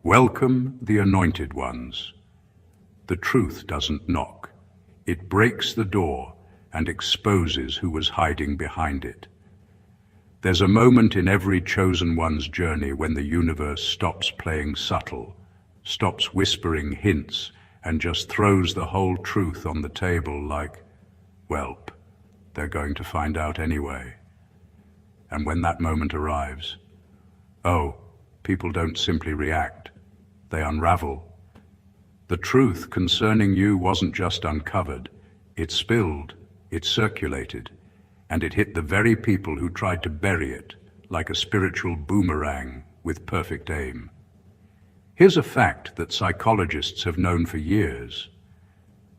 Welcome, the anointed ones. The truth doesn't knock. It breaks the door and exposes who was hiding behind it. There's a moment in every chosen one's journey when the universe stops playing subtle, stops whispering hints, and just throws the whole truth on the table like, welp, they're going to find out anyway. And when that moment arrives, people don't simply react, they unravel. The truth concerning you wasn't just uncovered, it spilled, it circulated, and it hit the very people who tried to bury it like a spiritual boomerang with perfect aim. Here's a fact that psychologists have known for years.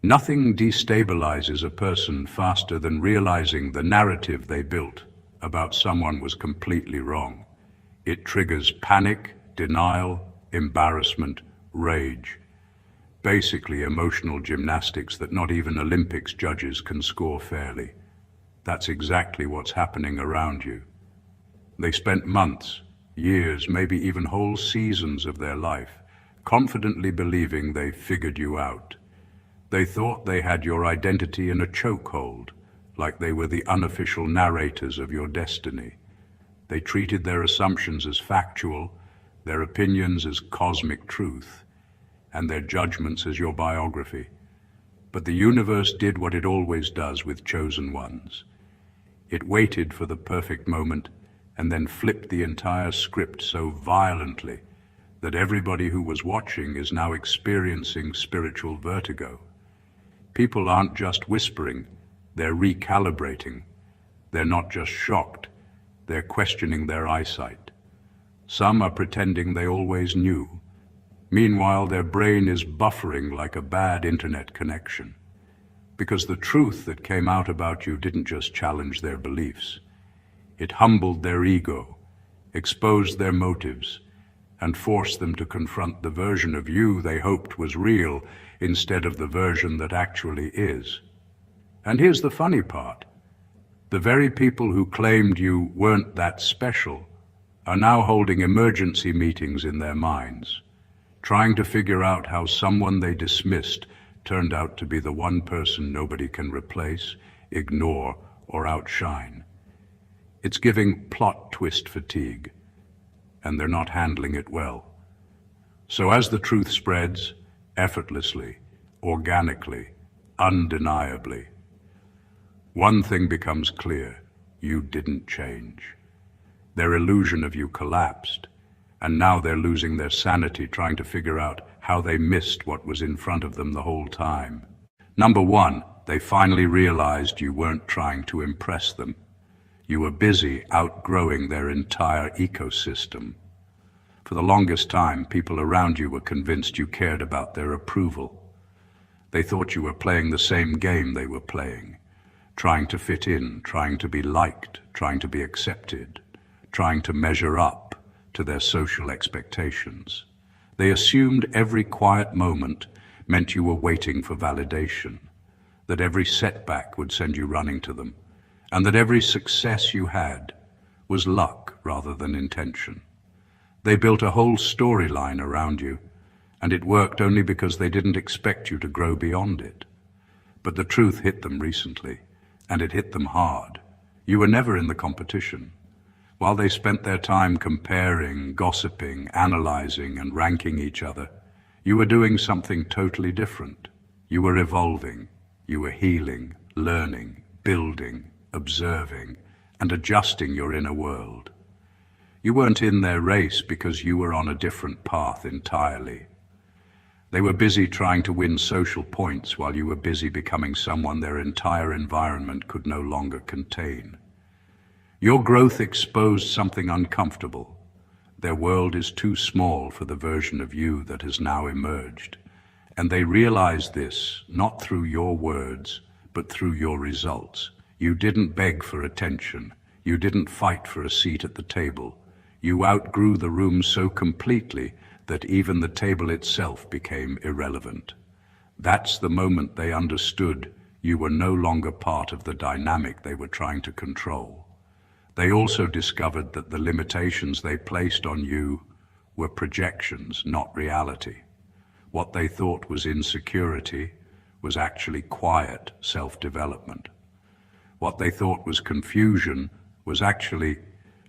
Nothing destabilizes a person faster than realizing the narrative they built about someone was completely wrong. It triggers panic, denial, embarrassment, rage. Basically emotional gymnastics that not even Olympics judges can score fairly. That's exactly what's happening around you. They spent months, years, maybe even whole seasons of their life, confidently believing they figured you out. They thought they had your identity in a chokehold, like they were the unofficial narrators of your destiny. They treated their assumptions as factual, their opinions as cosmic truth, and their judgments as your biography. But the universe did what it always does with chosen ones. It waited for the perfect moment and then flipped the entire script so violently that everybody who was watching is now experiencing spiritual vertigo. People aren't just whispering, they're recalibrating. They're not just shocked, they're questioning their eyesight. Some are pretending they always knew. Meanwhile, their brain is buffering like a bad internet connection. Because the truth that came out about you didn't just challenge their beliefs. It humbled their ego, exposed their motives, and forced them to confront the version of you they hoped was real instead of the version that actually is. And here's the funny part. The very people who claimed you weren't that special are now holding emergency meetings in their minds, trying to figure out how someone they dismissed turned out to be the one person nobody can replace, ignore, or outshine. It's giving plot twist fatigue, and they're not handling it well. So as the truth spreads, effortlessly, organically, undeniably, one thing becomes clear: you didn't change. Their illusion of you collapsed, and now they're losing their sanity trying to figure out how they missed what was in front of them the whole time. Number one, they finally realized you weren't trying to impress them. You were busy outgrowing their entire ecosystem. For the longest time, people around you were convinced you cared about their approval. They thought you were playing the same game they were playing, trying to fit in, trying to be liked, trying to be accepted, trying to measure up to their social expectations. They assumed every quiet moment meant you were waiting for validation, that every setback would send you running to them, and that every success you had was luck rather than intention. They built a whole storyline around you, and it worked only because they didn't expect you to grow beyond it. But the truth hit them recently, and it hit them hard. You were never in the competition. While they spent their time comparing, gossiping, analyzing, and ranking each other, you were doing something totally different. You were evolving, you were healing, learning, building, observing, and adjusting your inner world. You weren't in their race because you were on a different path entirely. They were busy trying to win social points while you were busy becoming someone their entire environment could no longer contain. Your growth exposed something uncomfortable. Their world is too small for the version of you that has now emerged. And they realized this, not through your words, but through your results. You didn't beg for attention. You didn't fight for a seat at the table. You outgrew the room so completely that even the table itself became irrelevant. That's the moment they understood you were no longer part of the dynamic they were trying to control. They also discovered that the limitations they placed on you were projections, not reality. What they thought was insecurity was actually quiet self-development. What they thought was confusion was actually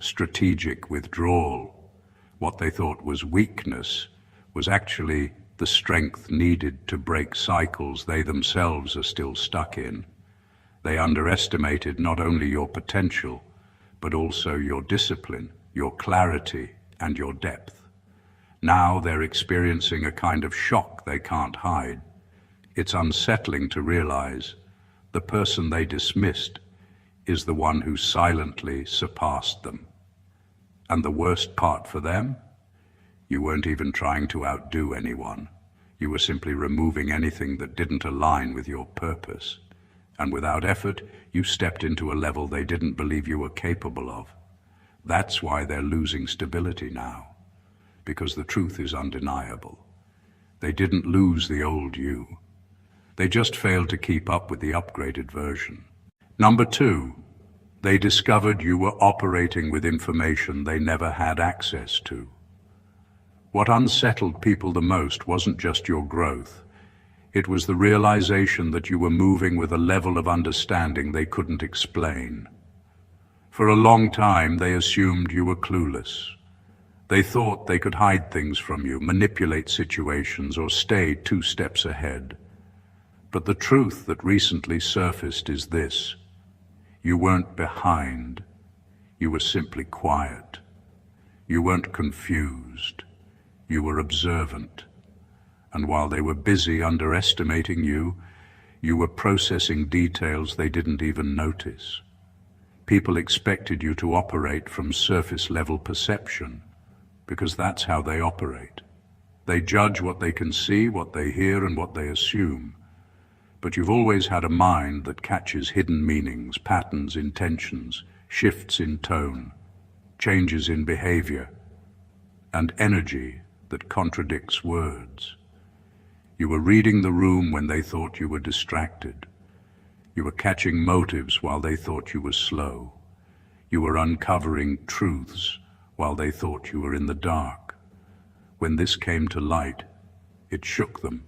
strategic withdrawal. What they thought was weakness was actually the strength needed to break cycles they themselves are still stuck in. They underestimated not only your potential, but also your discipline, your clarity, and your depth. Now they're experiencing a kind of shock they can't hide. It's unsettling to realize the person they dismissed is the one who silently surpassed them. And the worst part for them? You weren't even trying to outdo anyone. You were simply removing anything that didn't align with your purpose. And without effort, you stepped into a level they didn't believe you were capable of. That's why they're losing stability now. Because the truth is undeniable. They didn't lose the old you. They just failed to keep up with the upgraded version. Number 2, they discovered you were operating with information they never had access to. What unsettled people the most wasn't just your growth. It was the realization that you were moving with a level of understanding they couldn't explain. For a long time, they assumed you were clueless. They thought they could hide things from you, manipulate situations, or stay 2 steps ahead. But the truth that recently surfaced is this: you weren't behind. You were simply quiet. You weren't confused. You were observant. And while they were busy underestimating you, you were processing details they didn't even notice. People expected you to operate from surface-level perception, because that's how they operate. They judge what they can see, what they hear, and what they assume. But you've always had a mind that catches hidden meanings, patterns, intentions, shifts in tone, changes in behavior, and energy that contradicts words. You were reading the room when they thought you were distracted. You were catching motives while they thought you were slow. You were uncovering truths while they thought you were in the dark. When this came to light, it shook them.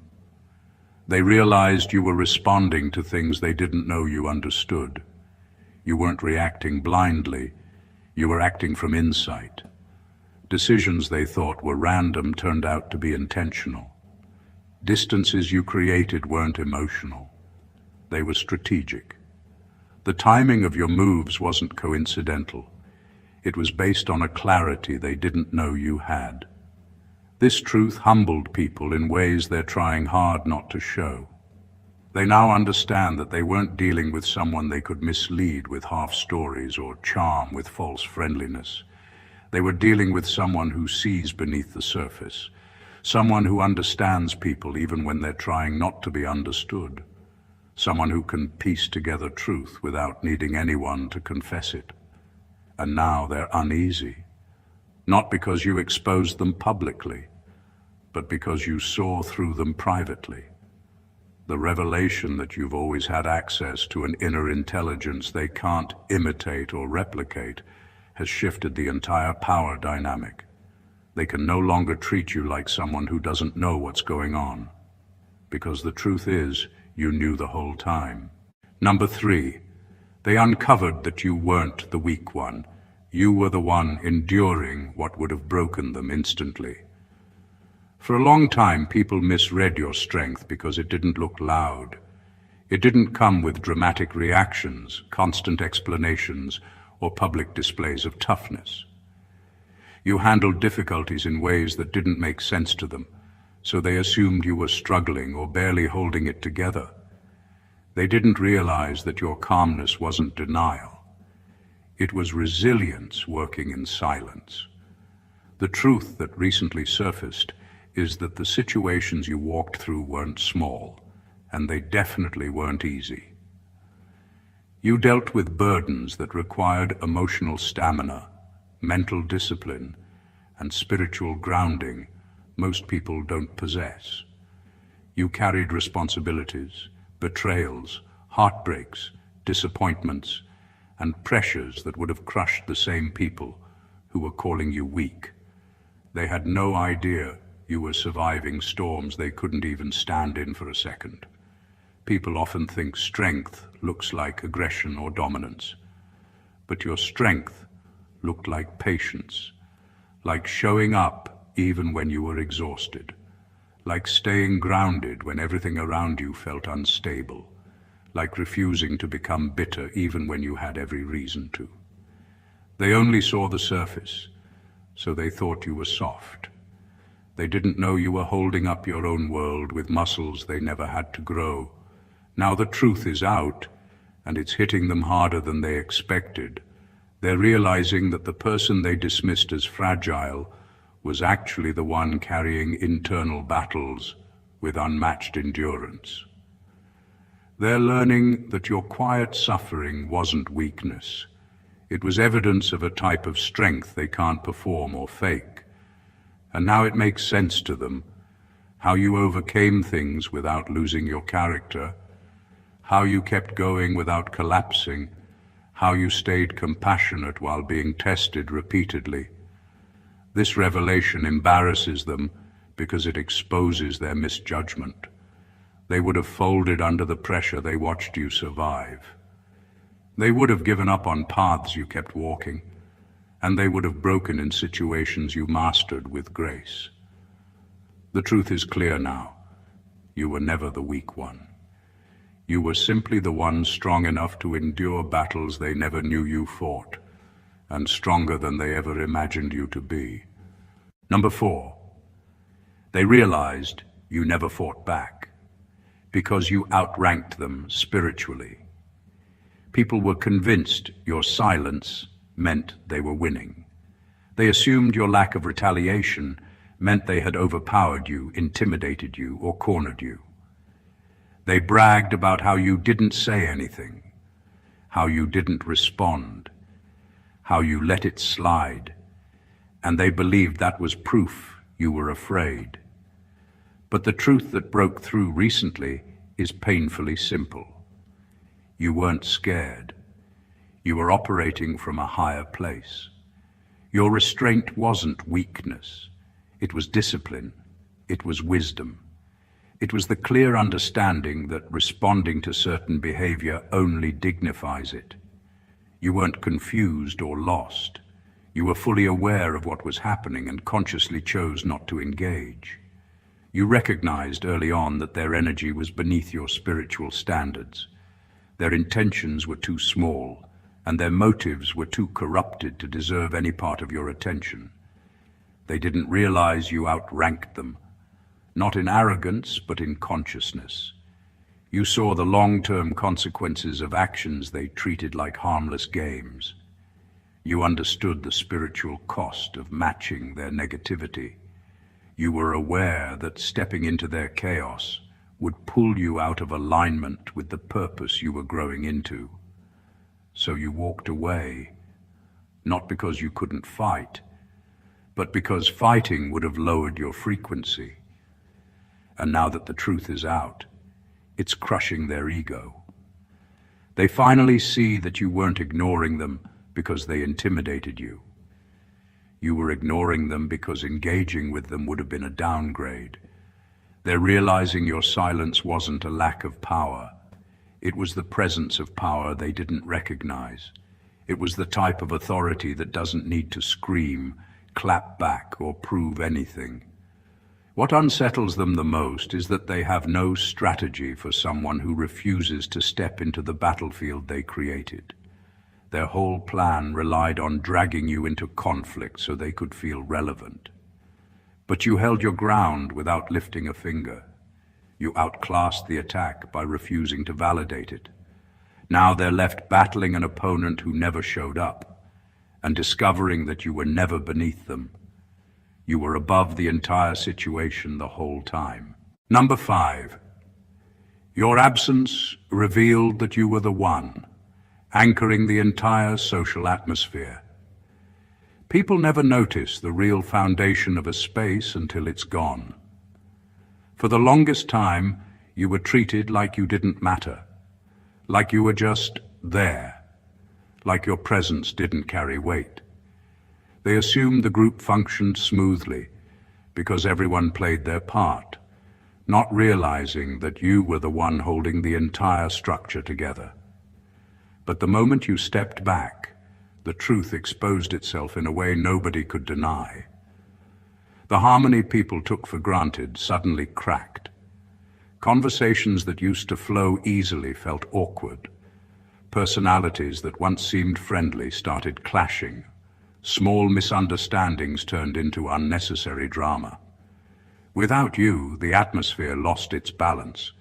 They realized you were responding to things they didn't know you understood. You weren't reacting blindly. You were acting from insight. Decisions they thought were random turned out to be intentional. Distances you created weren't emotional. They were strategic. The timing of your moves wasn't coincidental. It was based on a clarity they didn't know you had. This truth humbled people in ways they're trying hard not to show. They now understand that they weren't dealing with someone they could mislead with half stories or charm with false friendliness. They were dealing with someone who sees beneath the surface, someone who understands people even when they're trying not to be understood, someone who can piece together truth without needing anyone to confess it. And now they're uneasy, not because you exposed them publicly, but because you saw through them privately. The revelation that you've always had access to an inner intelligence they can't imitate or replicate has shifted the entire power dynamic. They can no longer treat you like someone who doesn't know what's going on, because the truth is, you knew the whole time. Number 3, they uncovered that you weren't the weak one. You were the one enduring what would have broken them instantly. For a long time, people misread your strength because it didn't look loud. It didn't come with dramatic reactions, constant explanations, or public displays of toughness. You handled difficulties in ways that didn't make sense to them, so they assumed you were struggling or barely holding it together. They didn't realize that your calmness wasn't denial. It was resilience working in silence. The truth that recently surfaced is that the situations you walked through weren't small, and they definitely weren't easy. You dealt with burdens that required emotional stamina, mental discipline, and spiritual grounding most people don't possess. You carried responsibilities, betrayals, heartbreaks, disappointments, and pressures that would have crushed the same people who were calling you weak. They had no idea you were surviving storms they couldn't even stand in for a second. People often think strength looks like aggression or dominance, but your strength looked like patience, like showing up even when you were exhausted, like staying grounded when everything around you felt unstable, like refusing to become bitter even when you had every reason to. They only saw the surface, so they thought you were soft. They didn't know you were holding up your own world with muscles they never had to grow. Now the truth is out, and it's hitting them harder than they expected. They're realizing that the person they dismissed as fragile was actually the one carrying internal battles with unmatched endurance. They're learning that your quiet suffering wasn't weakness. It was evidence of a type of strength they can't perform or fake. And now it makes sense to them, how you overcame things without losing your character, how you kept going without collapsing, how you stayed compassionate while being tested repeatedly. This revelation embarrasses them because it exposes their misjudgment. They would have folded under the pressure they watched you survive. They would have given up on paths you kept walking, and they would have broken in situations you mastered with grace. The truth is clear now. You were never the weak one. You were simply the one strong enough to endure battles they never knew you fought, and stronger than they ever imagined you to be. Number 4, they realized you never fought back, because you outranked them spiritually. People were convinced your silence meant they were winning. They assumed your lack of retaliation meant they had overpowered you, intimidated you, or cornered you. They bragged about how you didn't say anything, how you didn't respond, how you let it slide, and they believed that was proof you were afraid. But the truth that broke through recently is painfully simple. You weren't scared. You were operating from a higher place. Your restraint wasn't weakness. It was discipline. It was wisdom. It was the clear understanding that responding to certain behavior only dignifies it. You weren't confused or lost. You were fully aware of what was happening and consciously chose not to engage. You recognized early on that their energy was beneath your spiritual standards. Their intentions were too small, and their motives were too corrupted to deserve any part of your attention. They didn't realize you outranked them, not in arrogance, but in consciousness. You saw the long-term consequences of actions they treated like harmless games. You understood the spiritual cost of matching their negativity. You were aware that stepping into their chaos would pull you out of alignment with the purpose you were growing into. So you walked away, not because you couldn't fight, but because fighting would have lowered your frequency. And now that the truth is out, it's crushing their ego. They finally see that you weren't ignoring them because they intimidated you. You were ignoring them because engaging with them would have been a downgrade. They're realizing your silence wasn't a lack of power. It was the presence of power they didn't recognize. It was the type of authority that doesn't need to scream, clap back, or prove anything. What unsettles them the most is that they have no strategy for someone who refuses to step into the battlefield they created. Their whole plan relied on dragging you into conflict so they could feel relevant. But you held your ground without lifting a finger. You outclassed the attack by refusing to validate it. Now they're left battling an opponent who never showed up, and discovering that you were never beneath them. You were above the entire situation the whole time. Number 5, your absence revealed that you were the one, anchoring the entire social atmosphere. People never notice the real foundation of a space until it's gone. For the longest time, you were treated like you didn't matter, like you were just there, like your presence didn't carry weight. They assumed the group functioned smoothly because everyone played their part, not realizing that you were the one holding the entire structure together. But the moment you stepped back, the truth exposed itself in a way nobody could deny. The harmony people took for granted suddenly cracked. Conversations that used to flow easily felt awkward. Personalities that once seemed friendly started clashing. Small misunderstandings turned into unnecessary drama. Without you, the atmosphere lost its balance,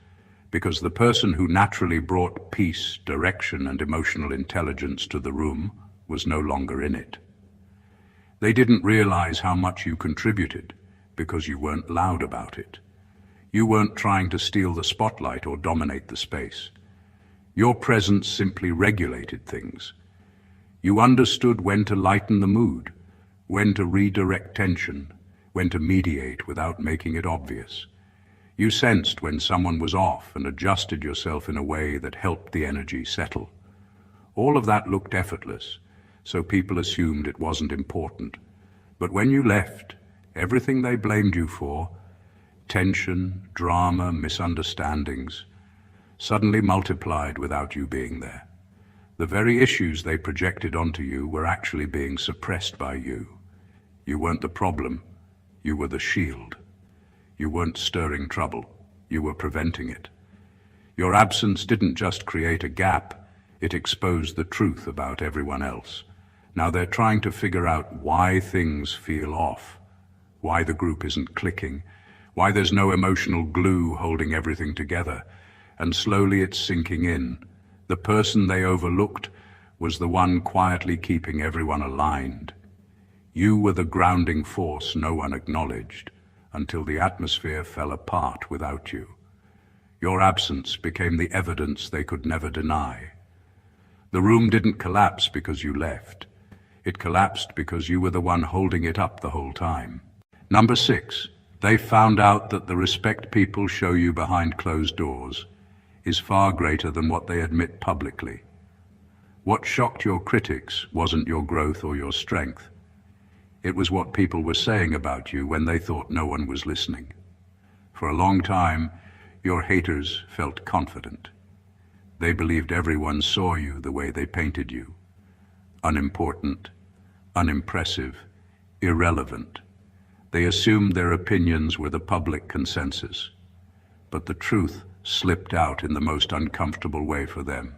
because the person who naturally brought peace, direction, and emotional intelligence to the room was no longer in it. They didn't realize how much you contributed because you weren't loud about it. You weren't trying to steal the spotlight or dominate the space. Your presence simply regulated things. You understood when to lighten the mood, when to redirect tension, when to mediate without making it obvious. You sensed when someone was off and adjusted yourself in a way that helped the energy settle. All of that looked effortless, so people assumed it wasn't important. But when you left, everything they blamed you for, tension, drama, misunderstandings, suddenly multiplied without you being there. The very issues they projected onto you were actually being suppressed by you. You weren't the problem, you were the shield. You weren't stirring trouble, you were preventing it. Your absence didn't just create a gap, it exposed the truth about everyone else. Now they're trying to figure out why things feel off, why the group isn't clicking, why there's no emotional glue holding everything together, and slowly it's sinking in. The person they overlooked was the one quietly keeping everyone aligned. You were the grounding force no one acknowledged, until the atmosphere fell apart without you. Your absence became the evidence they could never deny. The room didn't collapse because you left. It collapsed because you were the one holding it up the whole time. Number 6, they found out that the respect people show you behind closed doors is far greater than what they admit publicly. What shocked your critics wasn't your growth or your strength. It was what people were saying about you when they thought no one was listening. For a long time, your haters felt confident. They believed everyone saw you the way they painted you. Unimportant, unimpressive, irrelevant. They assumed their opinions were the public consensus. But the truth slipped out in the most uncomfortable way for them.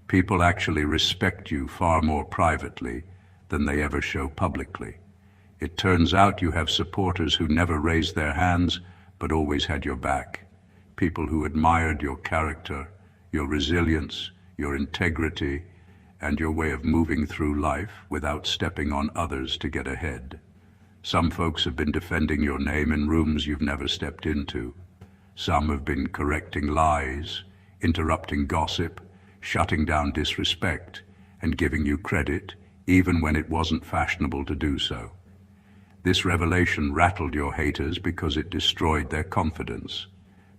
People actually respect you far more privately than they ever show publicly. It turns out you have supporters who never raised their hands, but always had your back. People who admired your character, your resilience, your integrity, and your way of moving through life without stepping on others to get ahead. Some folks have been defending your name in rooms you've never stepped into. Some have been correcting lies, interrupting gossip, shutting down disrespect, and giving you credit, even when it wasn't fashionable to do so. This revelation rattled your haters because it destroyed their confidence.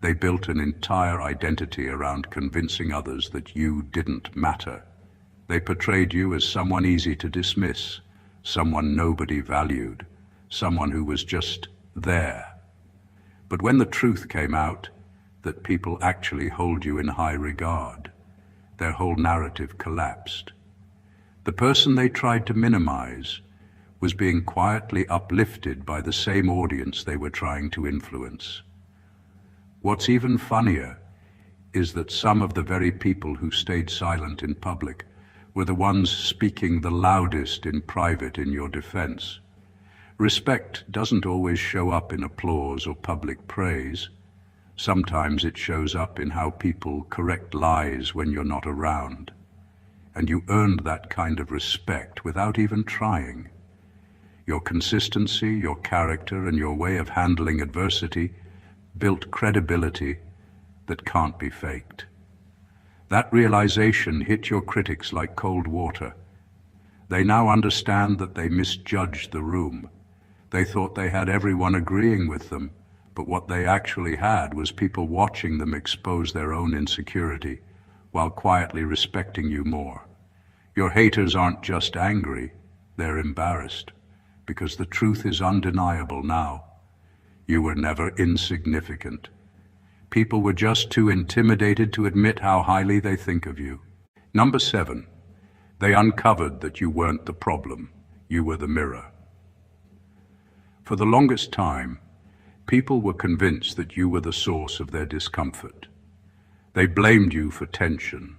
They built an entire identity around convincing others that you didn't matter. They portrayed you as someone easy to dismiss, someone nobody valued, someone who was just there. But when the truth came out, that people actually hold you in high regard, their whole narrative collapsed. The person they tried to minimize was being quietly uplifted by the same audience they were trying to influence. What's even funnier is that some of the very people who stayed silent in public were the ones speaking the loudest in private in your defense. Respect doesn't always show up in applause or public praise. Sometimes it shows up in how people correct lies when you're not around. And you earned that kind of respect without even trying. Your consistency, your character, and your way of handling adversity built credibility that can't be faked. That realization hit your critics like cold water. They now understand that they misjudged the room. They thought they had everyone agreeing with them, but what they actually had was people watching them expose their own insecurity while quietly respecting you more. Your haters aren't just angry, they're embarrassed. because the truth is undeniable now. You were never insignificant. People were just too intimidated to admit how highly they think of you. Number 7, they uncovered that you weren't the problem, you were the mirror. For the longest time, people were convinced that you were the source of their discomfort. They blamed you for tension,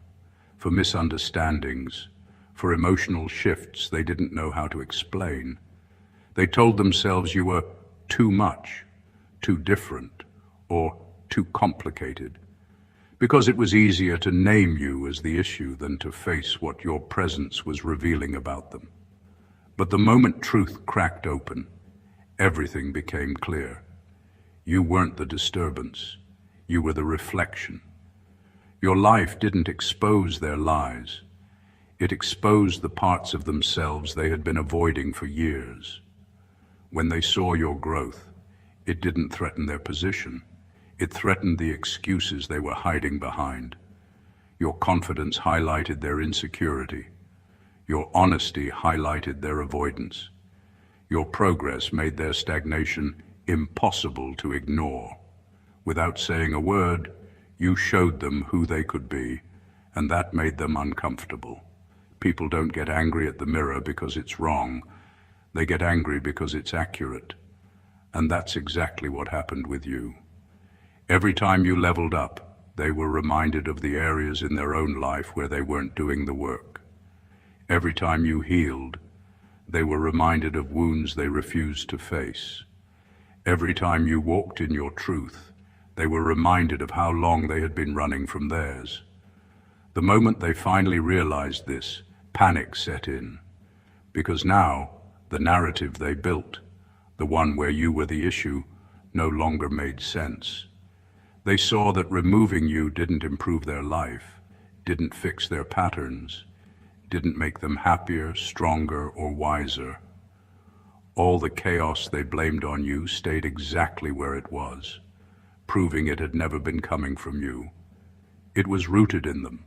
for misunderstandings, for emotional shifts they didn't know how to explain. They told themselves you were too much, too different, or too complicated, because it was easier to name you as the issue than to face what your presence was revealing about them. But the moment truth cracked open, everything became clear. You weren't the disturbance, you were the reflection. Your life didn't expose their lies. It exposed the parts of themselves they had been avoiding for years. When they saw your growth, it didn't threaten their position. It threatened the excuses they were hiding behind. Your confidence highlighted their insecurity. Your honesty highlighted their avoidance. Your progress made their stagnation impossible to ignore. Without saying a word, you showed them who they could be, and that made them uncomfortable. People don't get angry at the mirror because it's wrong. They get angry because it's accurate. And that's exactly what happened with you. Every time you leveled up, they were reminded of the areas in their own life where they weren't doing the work. Every time you healed, they were reminded of wounds they refused to face. Every time you walked in your truth, they were reminded of how long they had been running from theirs. The moment they finally realized this, panic set in, because now the narrative they built, the one where you were the issue, no longer made sense. They saw that removing you didn't improve their life, didn't fix their patterns, didn't make them happier, stronger, or wiser. All the chaos they blamed on you stayed exactly where it was, proving it had never been coming from you. It was rooted in them.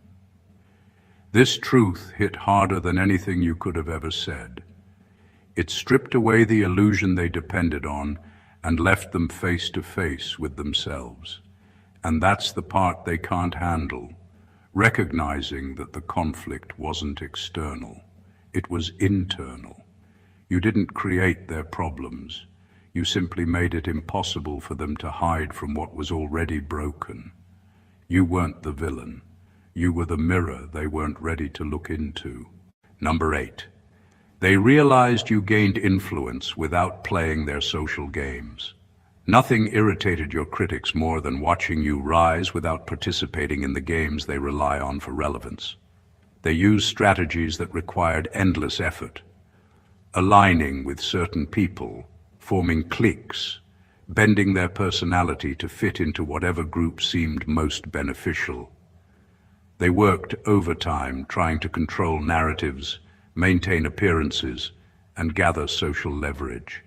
This truth hit harder than anything you could have ever said. It stripped away the illusion they depended on and left them face to face with themselves. And that's the part they can't handle, recognizing that the conflict wasn't external, it was internal. You didn't create their problems. You simply made it impossible for them to hide from what was already broken. You weren't the villain. You were the mirror they weren't ready to look into. Number 8. They realized you gained influence without playing their social games. Nothing irritated your critics more than watching you rise without participating in the games they rely on for relevance. They used strategies that required endless effort, aligning with certain people, forming cliques, bending their personality to fit into whatever group seemed most beneficial. They worked overtime trying to control narratives, maintain appearances, and gather social leverage.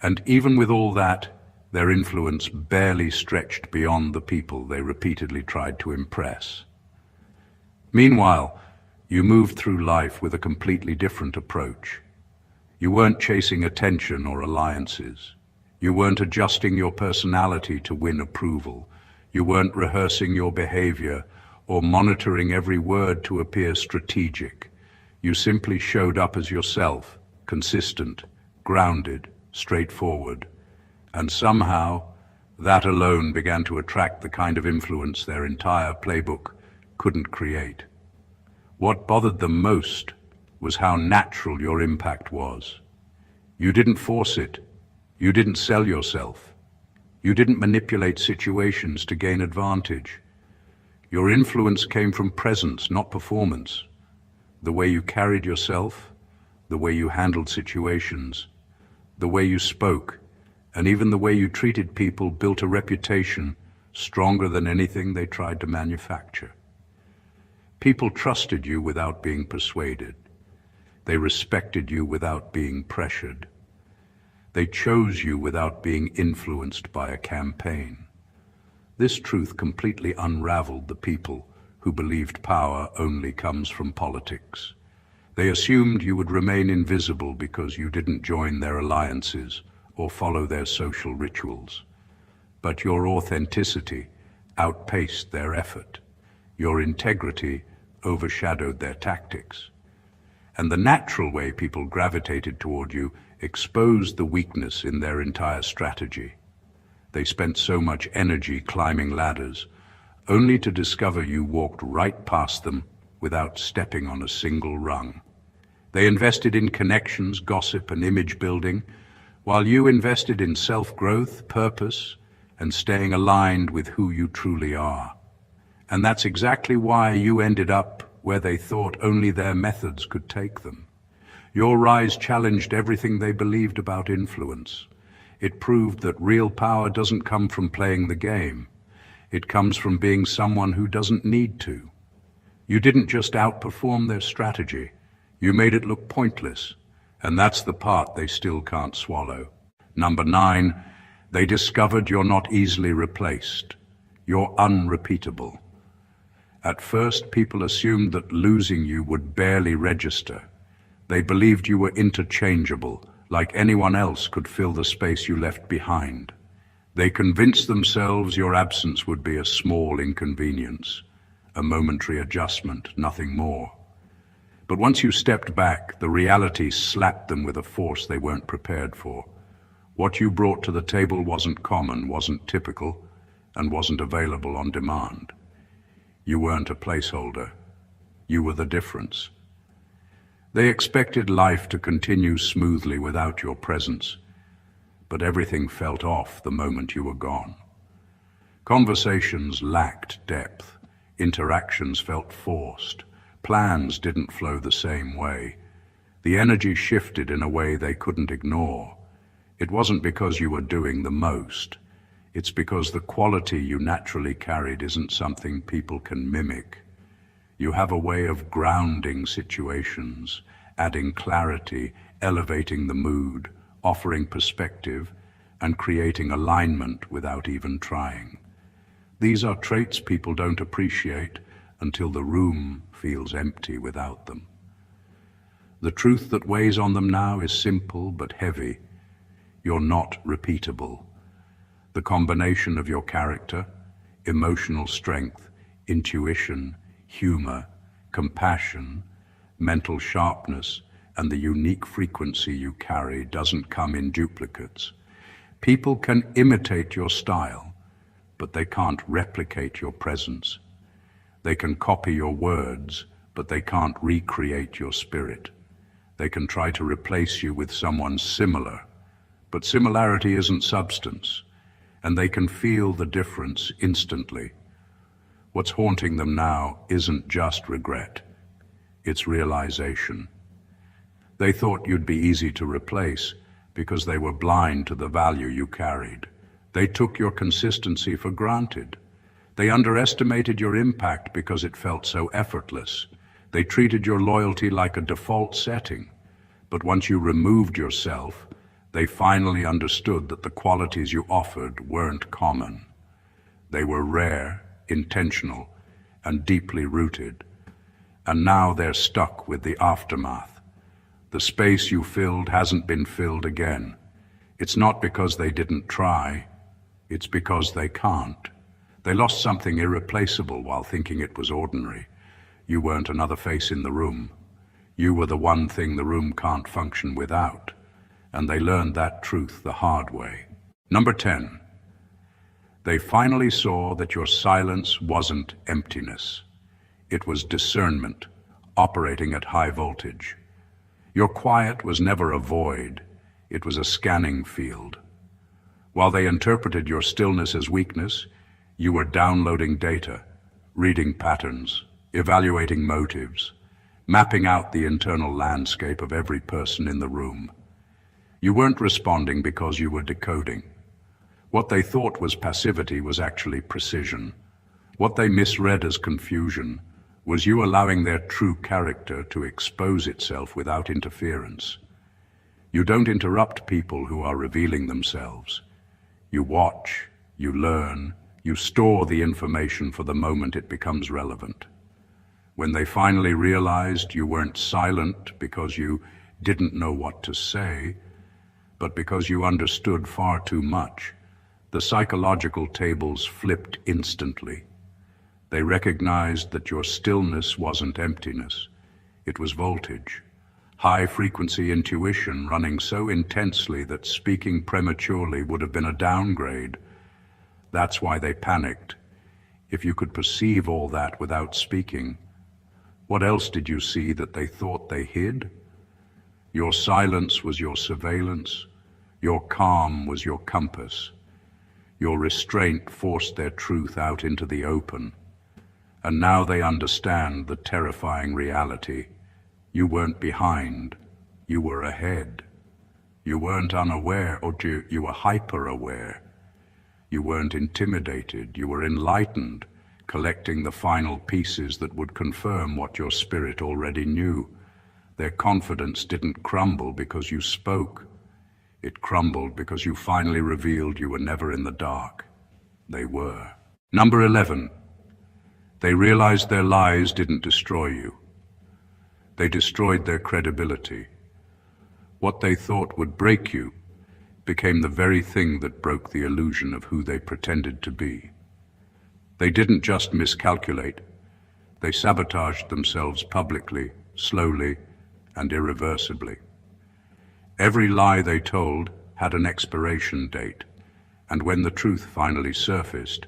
And even with all that, their influence barely stretched beyond the people they repeatedly tried to impress. Meanwhile, you moved through life with a completely different approach. You weren't chasing attention or alliances. You weren't adjusting your personality to win approval. You weren't rehearsing your behavior or monitoring every word to appear strategic. You simply showed up as yourself, consistent, grounded, straightforward. And somehow, that alone began to attract the kind of influence their entire playbook couldn't create. What bothered them most was how natural your impact was. You didn't force it. You didn't sell yourself. You didn't manipulate situations to gain advantage. Your influence came from presence, not performance. The way you carried yourself, the way you handled situations, the way you spoke, and even the way you treated people built a reputation stronger than anything they tried to manufacture. People trusted you without being persuaded. They respected you without being pressured. They chose you without being influenced by a campaign. This truth completely unraveled the people who believed power only comes from politics. They assumed you would remain invisible because you didn't join their alliances or follow their social rituals. But your authenticity outpaced their effort. Your integrity overshadowed their tactics. And the natural way people gravitated toward you exposed the weakness in their entire strategy. They spent so much energy climbing ladders, only to discover you walked right past them without stepping on a single rung. They invested in connections, gossip, and image building, while you invested in self-growth, purpose, and staying aligned with who you truly are. And that's exactly why you ended up where they thought only their methods could take them. Your rise challenged everything they believed about influence. It proved that real power doesn't come from playing the game. It comes from being someone who doesn't need to. You didn't just outperform their strategy, you made it look pointless, and that's the part they still can't swallow. Number 9, they discovered you're not easily replaced. You're unrepeatable. At first, people assumed that losing you would barely register. They believed you were interchangeable, like anyone else could fill the space you left behind. They convinced themselves your absence would be a small inconvenience, a momentary adjustment, nothing more. But once you stepped back, the reality slapped them with a force they weren't prepared for. What you brought to the table wasn't common, wasn't typical, and wasn't available on demand. You weren't a placeholder. You were the difference. They expected life to continue smoothly without your presence, but everything felt off the moment you were gone. Conversations lacked depth. Interactions felt forced. Plans didn't flow the same way. The energy shifted in a way they couldn't ignore. It wasn't because you were doing the most. It's because the quality you naturally carried isn't something people can mimic. You have a way of grounding situations, adding clarity, elevating the mood, offering perspective, and creating alignment without even trying. These are traits people don't appreciate until the room feels empty without them. The truth that weighs on them now is simple but heavy. You're not repeatable. The combination of your character, emotional strength, intuition, humor, compassion, mental sharpness, and the unique frequency you carry doesn't come in duplicates. People can imitate your style, but they can't replicate your presence. They can copy your words, but they can't recreate your spirit. They can try to replace you with someone similar, but similarity isn't substance, and they can feel the difference instantly. What's haunting them now isn't just regret, it's realization. They thought you'd be easy to replace because they were blind to the value you carried. They took your consistency for granted. They underestimated your impact because it felt so effortless. They treated your loyalty like a default setting. But once you removed yourself, they finally understood that the qualities you offered weren't common. They were rare, intentional, and deeply rooted. And now they're stuck with the aftermath. The space you filled hasn't been filled again. It's not because they didn't try, it's because they can't. They lost something irreplaceable while thinking it was ordinary. You weren't another face in the room. You were the one thing the room can't function without. And they learned that truth the hard way. Number 10. They finally saw that your silence wasn't emptiness. It was discernment, operating at high voltage. Your quiet was never a void. It was a scanning field. While they interpreted your stillness as weakness, you were downloading data, reading patterns, evaluating motives, mapping out the internal landscape of every person in the room. You weren't responding because you were decoding. What they thought was passivity was actually precision. What they misread as confusion was you allowing their true character to expose itself without interference. You don't interrupt people who are revealing themselves. You watch, you learn, you store the information for the moment it becomes relevant. When they finally realized you weren't silent because you didn't know what to say, but because you understood far too much, the psychological tables flipped instantly. They recognized that your stillness wasn't emptiness. It was voltage, high-frequency intuition running so intensely that speaking prematurely would have been a downgrade. That's why they panicked. If you could perceive all that without speaking, what else did you see that they thought they hid? Your silence was your surveillance. Your calm was your compass. Your restraint forced their truth out into the open. And now they understand the terrifying reality. You weren't behind, you were ahead. You weren't unaware, or you were hyper-aware. You weren't intimidated, you were enlightened, collecting the final pieces that would confirm what your spirit already knew. Their confidence didn't crumble because you spoke. It crumbled because you finally revealed you were never in the dark. They were. Number 11. They realized their lies didn't destroy you. They destroyed their credibility. What they thought would break you became the very thing that broke the illusion of who they pretended to be. They didn't just miscalculate. They sabotaged themselves publicly, slowly, and irreversibly. Every lie they told had an expiration date, and when the truth finally surfaced,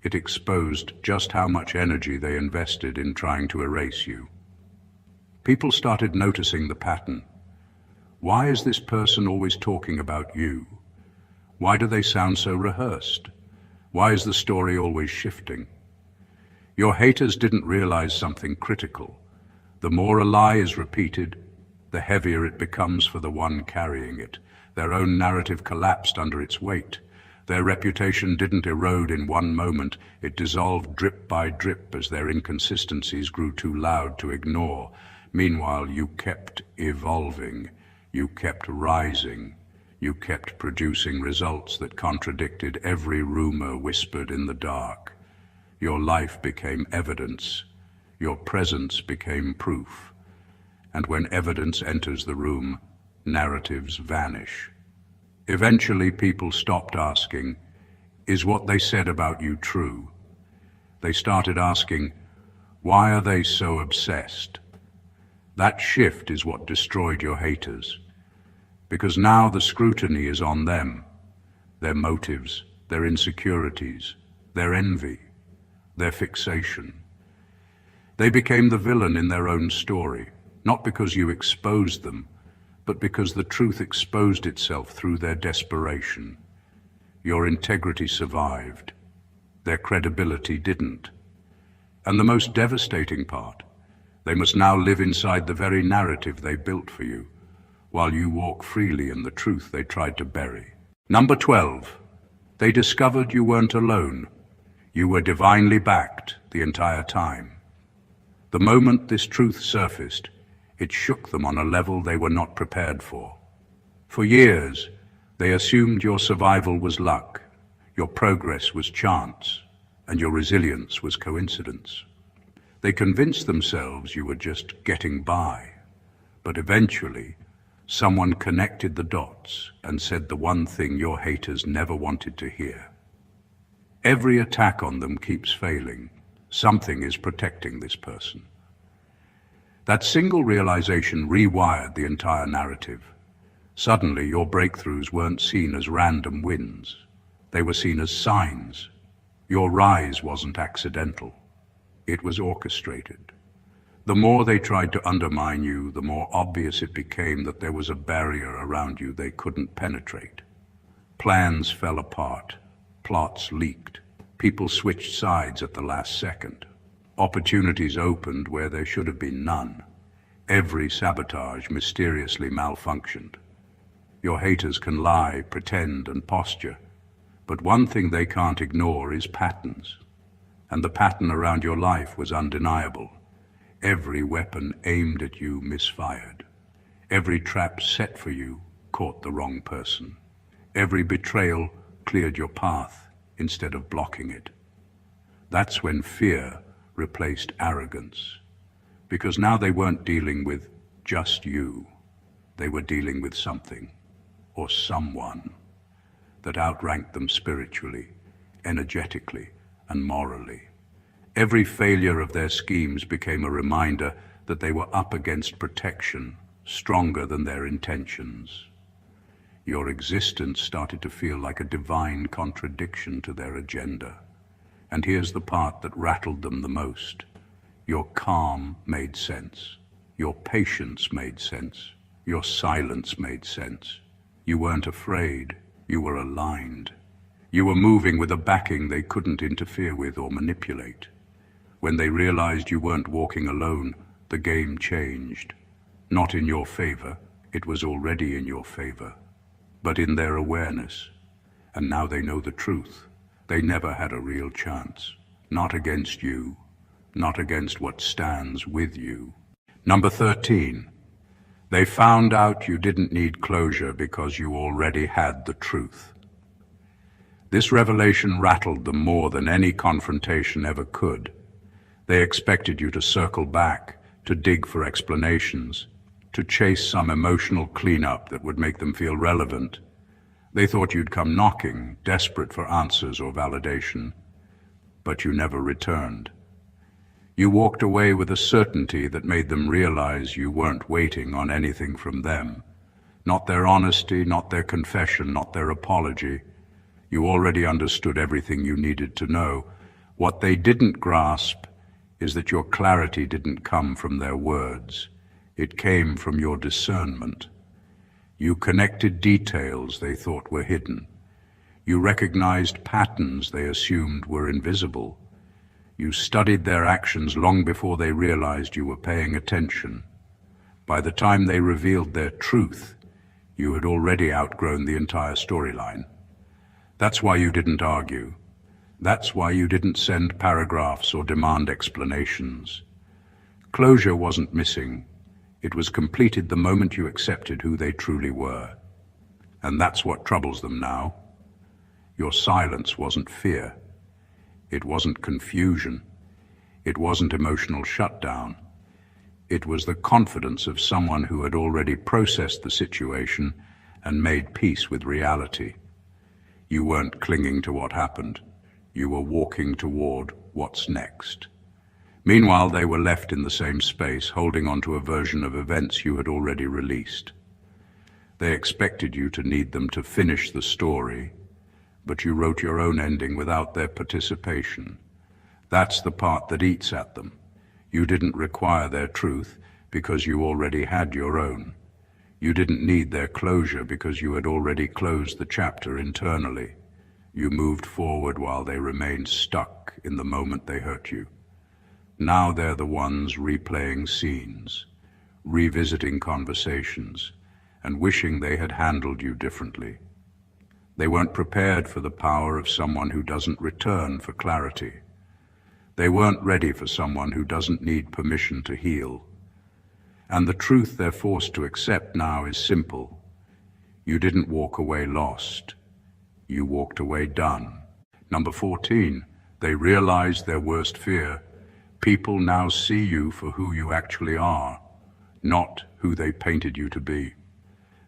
it exposed just how much energy they invested in trying to erase you. People started noticing the pattern. Why is this person always talking about you? Why do they sound so rehearsed? Why is the story always shifting? Your haters didn't realize something critical. The more a lie is repeated, the heavier it becomes for the one carrying it. Their own narrative collapsed under its weight. Their reputation didn't erode in one moment. It dissolved drip by drip as their inconsistencies grew too loud to ignore. Meanwhile, you kept evolving. You kept rising. You kept producing results that contradicted every rumor whispered in the dark. Your life became evidence. Your presence became proof. And when evidence enters the room, narratives vanish. Eventually, people stopped asking, is what they said about you true? They started asking, why are they so obsessed? That shift is what destroyed your haters. Because now the scrutiny is on them, their motives, their insecurities, their envy, their fixation. They became the villain in their own story, not because you exposed them, but because the truth exposed itself through their desperation. Your integrity survived. Their credibility didn't. And the most devastating part, they must now live inside the very narrative they built for you, while you walk freely in the truth they tried to bury. Number 12. They discovered you weren't alone. You were divinely backed the entire time. The moment this truth surfaced, it shook them on a level they were not prepared for. For years, they assumed your survival was luck, your progress was chance, and your resilience was coincidence. They convinced themselves you were just getting by, but eventually, someone connected the dots and said the one thing your haters never wanted to hear. Every attack on them keeps failing. Something is protecting this person. That single realization rewired the entire narrative. Suddenly, your breakthroughs weren't seen as random wins. They were seen as signs. Your rise wasn't accidental. It was orchestrated. The more they tried to undermine you, the more obvious it became that there was a barrier around you they couldn't penetrate. Plans fell apart. Plots leaked. People switched sides at the last second. Opportunities opened where there should have been none. Every sabotage mysteriously malfunctioned. Your haters can lie, pretend, and posture, but one thing they can't ignore is patterns. And the pattern around your life was undeniable. Every weapon aimed at you misfired. Every trap set for you caught the wrong person. Every betrayal cleared your path instead of blocking it. That's when fear replaced arrogance, because now they weren't dealing with just you. They were dealing with something, or someone, that outranked them spiritually, energetically, and morally. Every failure of their schemes became a reminder that they were up against protection, stronger than their intentions. Your existence started to feel like a divine contradiction to their agenda. And here's the part that rattled them the most. Your calm made sense. Your patience made sense. Your silence made sense. You weren't afraid. You were aligned. You were moving with a backing they couldn't interfere with or manipulate. When they realized you weren't walking alone, the game changed. Not in your favor, it was already in your favor, but in their awareness. And now they know the truth. They never had a real chance. Not against you, not against what stands with you. Number 13. They found out you didn't need closure because you already had the truth. This revelation rattled them more than any confrontation ever could. They expected you to circle back, to dig for explanations, to chase some emotional cleanup that would make them feel relevant. They thought you'd come knocking, desperate for answers or validation, but you never returned. You walked away with a certainty that made them realize you weren't waiting on anything from them. Not their honesty, not their confession, not their apology. You already understood everything you needed to know. What they didn't grasp is that your clarity didn't come from their words. It came from your discernment. You connected details they thought were hidden. You recognized patterns they assumed were invisible. You studied their actions long before they realized you were paying attention. By the time they revealed their truth, you had already outgrown the entire storyline. That's why you didn't argue. That's why you didn't send paragraphs or demand explanations. Closure wasn't missing. It was completed the moment you accepted who they truly were. And that's what troubles them now. Your silence wasn't fear. It wasn't confusion. It wasn't emotional shutdown. It was the confidence of someone who had already processed the situation and made peace with reality. You weren't clinging to what happened. You were walking toward what's next. Meanwhile, they were left in the same space, holding on to a version of events you had already released. They expected you to need them to finish the story, but you wrote your own ending without their participation. That's the part that eats at them. You didn't require their truth because you already had your own. You didn't need their closure because you had already closed the chapter internally. You moved forward while they remained stuck in the moment they hurt you. Now they're the ones replaying scenes, revisiting conversations, and wishing they had handled you differently. They weren't prepared for the power of someone who doesn't return for clarity. They weren't ready for someone who doesn't need permission to heal. And the truth they're forced to accept now is simple. You didn't walk away lost. You walked away done. Number 14, they realized their worst fear. People now see you for who you actually are, not who they painted you to be.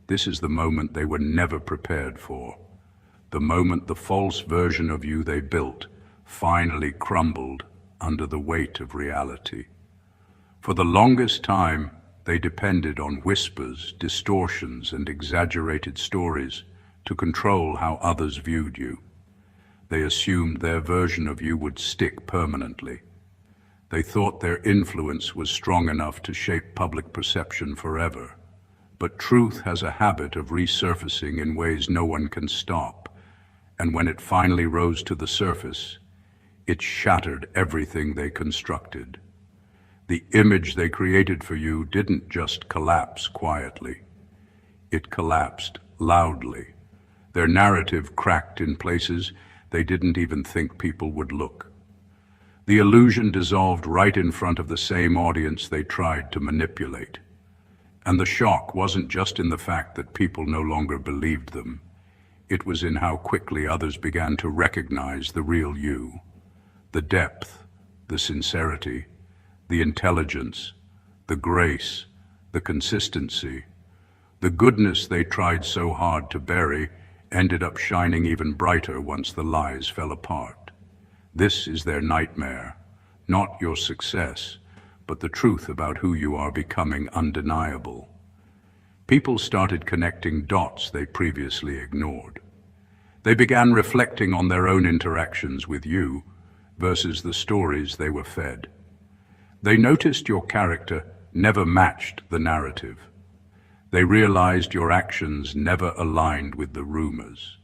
This is the moment they were never prepared for. The moment the false version of you they built finally crumbled under the weight of reality. For the longest time, they depended on whispers, distortions, and exaggerated stories to control how others viewed you. They assumed their version of you would stick permanently. They thought their influence was strong enough to shape public perception forever. But truth has a habit of resurfacing in ways no one can stop. And when it finally rose to the surface, it shattered everything they constructed. The image they created for you didn't just collapse quietly. It collapsed loudly. Their narrative cracked in places they didn't even think people would look. The illusion dissolved right in front of the same audience they tried to manipulate. And the shock wasn't just in the fact that people no longer believed them. It was in how quickly others began to recognize the real you. The depth, the sincerity, the intelligence, the grace, the consistency. The goodness they tried so hard to bury ended up shining even brighter once the lies fell apart. This is their nightmare, not your success, but the truth about who you are becoming undeniable. People started connecting dots they previously ignored. They began reflecting on their own interactions with you versus the stories they were fed. They noticed your character never matched the narrative. They realized your actions never aligned with the rumors.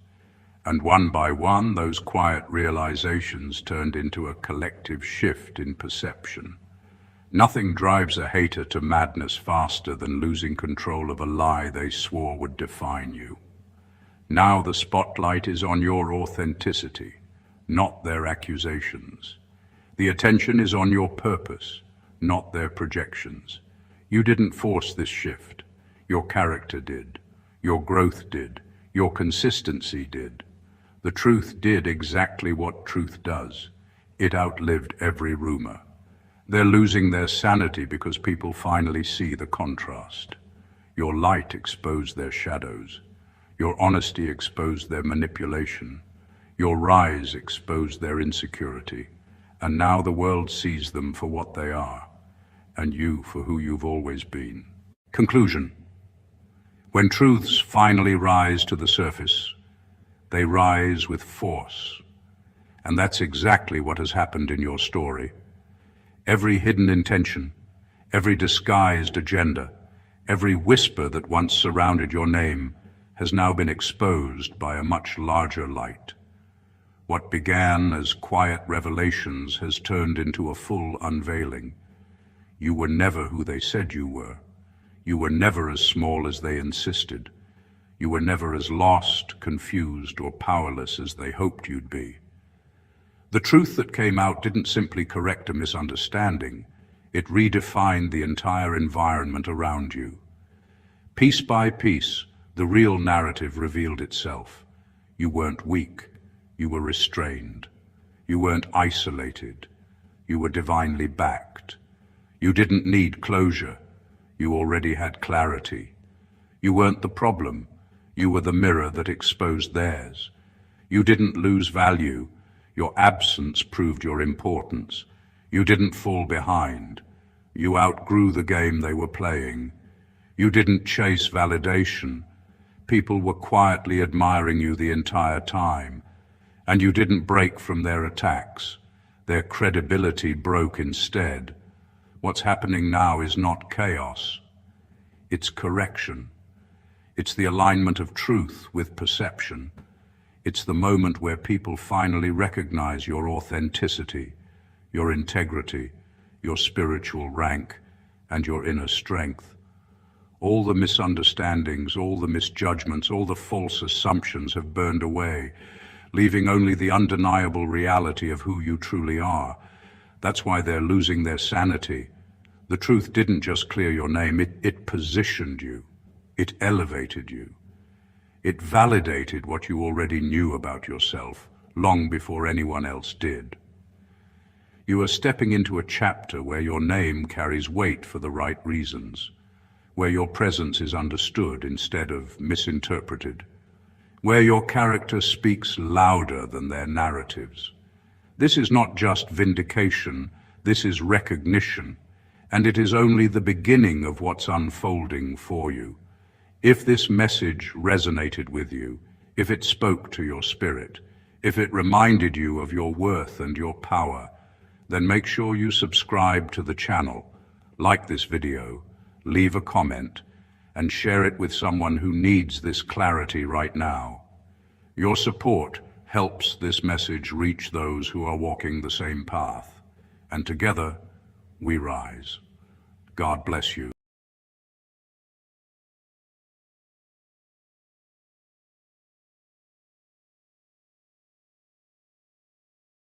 And one by one, those quiet realizations turned into a collective shift in perception. Nothing drives a hater to madness faster than losing control of a lie they swore would define you. Now the spotlight is on your authenticity, not their accusations. The attention is on your purpose, not their projections. You didn't force this shift. Your character did. Your growth did. Your consistency did. The truth did exactly what truth does. It outlived every rumor. They're losing their sanity because people finally see the contrast. Your light exposed their shadows. Your honesty exposed their manipulation. Your rise exposed their insecurity. And now the world sees them for what they are, and you for who you've always been. Conclusion. When truths finally rise to the surface, they rise with force. And that's exactly what has happened in your story. Every hidden intention, every disguised agenda, every whisper that once surrounded your name has now been exposed by a much larger light. What began as quiet revelations has turned into a full unveiling. You were never who they said you were. You were never as small as they insisted. You were never as lost, confused, or powerless as they hoped you'd be. The truth that came out didn't simply correct a misunderstanding. It redefined the entire environment around you. Piece by piece, the real narrative revealed itself. You weren't weak. You were restrained. You weren't isolated. You were divinely backed. You didn't need closure. You already had clarity. You weren't the problem. You were the mirror that exposed theirs. You didn't lose value. Your absence proved your importance. You didn't fall behind. You outgrew the game they were playing. You didn't chase validation. People were quietly admiring you the entire time. And you didn't break from their attacks. Their credibility broke instead. What's happening now is not chaos. It's correction. It's the alignment of truth with perception. It's the moment where people finally recognize your authenticity, your integrity, your spiritual rank, and your inner strength. All the misunderstandings, all the misjudgments, all the false assumptions have burned away, leaving only the undeniable reality of who you truly are. That's why they're losing their sanity. The truth didn't just clear your name, it positioned you. It elevated you. It validated what you already knew about yourself, long before anyone else did. You are stepping into a chapter where your name carries weight for the right reasons, where your presence is understood instead of misinterpreted, where your character speaks louder than their narratives. This is not just vindication, this is recognition, and it is only the beginning of what's unfolding for you. If this message resonated with you, if it spoke to your spirit, if it reminded you of your worth and your power, then make sure you subscribe to the channel, like this video, leave a comment, and share it with someone who needs this clarity right now. Your support helps this message reach those who are walking the same path, and together we rise. God bless you.